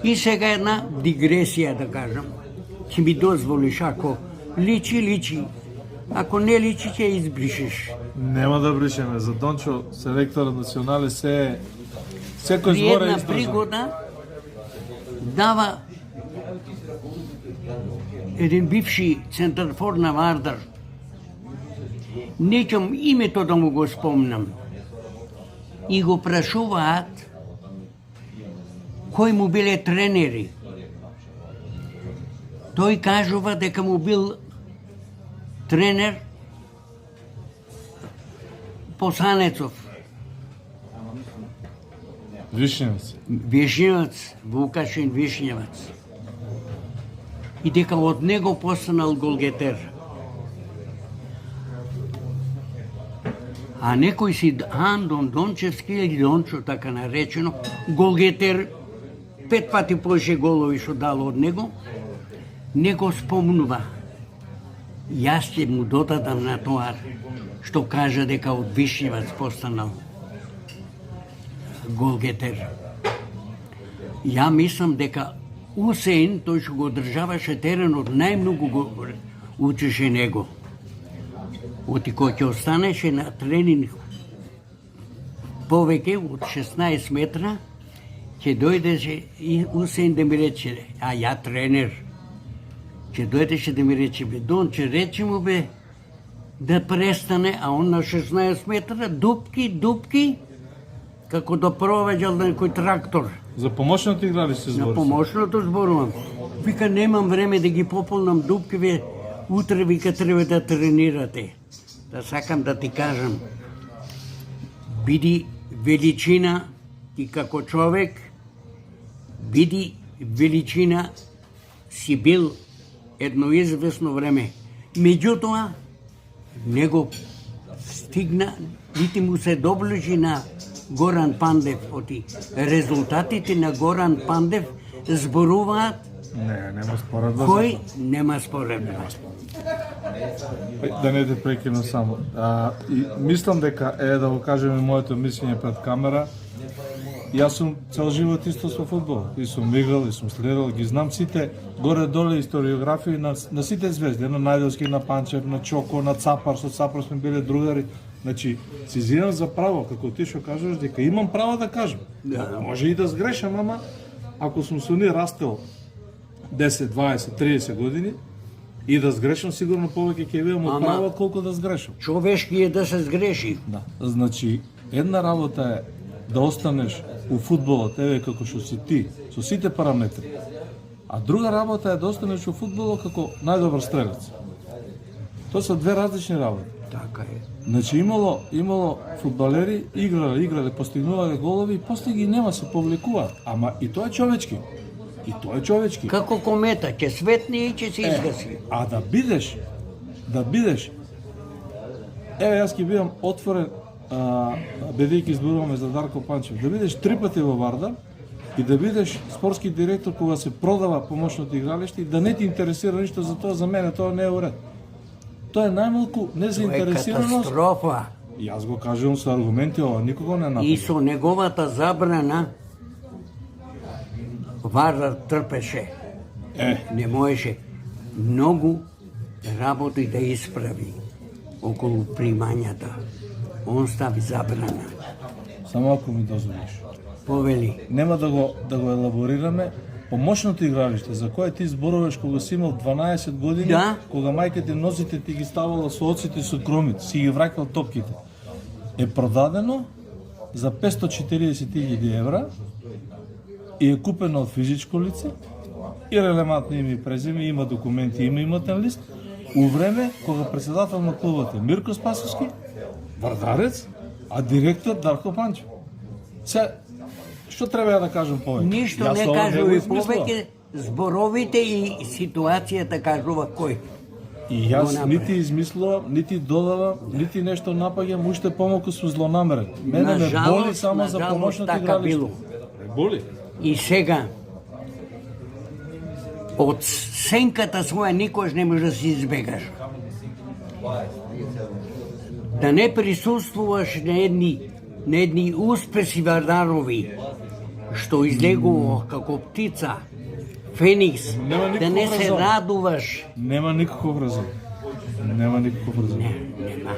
И сега една дигресија, да кажам. Ќе ми дозволиш, ако личи. Ако не личи, ќе избришеш. Нема да бришеме. За Дончо, селекторот национале, секој При збора една истражен. пригода дава еден бивши центарфор на Вардар. Неќам името да му го спомнам. И го прашуваат кои му биле тренери. Тој кажува дека му бил тренер Посанецов. Вишневец. Вишневец, Вукашин Вишневец. И дека од него постанал голгетер. А некој си Андон Дончевски или Дончо, така наречено, голгетер, 5 пати повеќе голови што дал од него, не го спомнува. Јас ќе му додадам на тоа што кажа дека од Вишневец постанал голгетер. Ја мислам дека Усеин, тој што го одржаваше теренот, најмногу го учеше него. Оти кој ќе останеше на тренинг повеќе од 16 метра, ќе дојдеше и Усеин да ми рече, а ја тренер, ќе дојдеше да ми рече, бе, Донче, рече му, бе, да престане, а он на 16 метра, дупки, како да провеđал на некој трактор. За помошното игралиште збори. На помошното зборувам. Вика, немам време да ги пополнам дупки, утре, вика, треба да тренирате. Да сакам да ти кажам, биди величина и како човек, биди величина си бил едно известно време. Меѓутоа, не го стигна, нити му се доближи на Горан Пандев. Оти резултатите на Горан Пандев зборуваат. Нема споредба. Кој нема споредба. Да не те прекинам само. И мислам дека, да го кажеме моето мислење пред камера, јас сум цел живот исто со фудбал. И сум играл, и сум следел, ги знам сите горе-доле историографии на сите звезди, на Најделски, на Панчев, на Чоко, на Цапар, со Цапар сме биле другари. Значи, си зидам за право, како ти што кажеш, дека имам право да кажам. Да. Може и да сгрешам, ама ако сум со ни растел 10, 20, 30 години, и да сгрешам, сигурно повеќе ќе видам од право колку да сгрешам. Човешки е да се сгреши. Да. Значи, една работа е да останеш у фудбалот, еве како што си ти, со сите параметри. А друга работа е да останеш у фудбалот како најдобар стрелец. Тоа се две различни работи. Така е. Значи имало фудбалери, играле, постигнувале голови и после ги нема, се повлекуваат. Ама и тоа е човечки. Како комета, ќе светне и ќе се изгаси. А да бидеш, еве јас ќе бидам отворен, бидејќи зборуваме за Дарко Панчев, да бидеш 3 пати во Вардар и да бидеш спортски директор кога се продава помошното игралиште и да не ти интересира ништо за тоа, за мене тоа не е уред. Тоа е најмалку незаинтересираност. Тоа е катастрофа. Јас го кажувам со аргументи, ова никого не напада. И со неговата забрана Вардар трпеше. Не можеше многу работи да исправи околу примањата. Он стави забрана. Само ако ми дозволиш. Повели. Нема да го елаборираме. Помошното игралиште, за кое ти зборуваш кога си имал 12 години, Да. кога мајка ти нозите ти ги ставала со оците и со кромите, си ги враќал топките, е продадено за 540.000 евра и е купено од физичко лице и релевантни име и презиме, има документи, има имотен лист, у време кога председател на клубот е Мирко Спасовски, вардарец, а директор Дарко Панчев. Се, што треба ја да кажам повеќе? Ништо не кажува повеќе, зборовите и ситуацијата кажува кој. И јас нити измислувам, нити додавам, нити нешто напаѓам, уште помалку сум злонамерен. Мене ме боли само за помошното игралиште. Ме боли. И сега, од сенката своја никош не може да се избегаш. Да не присуствуваш на едни успеси Вардарови, што излегува како птица, Феникс, Нема да не никаков се резон. радуваш. Нема никаков резон. Нема никаков резон. Не, нема.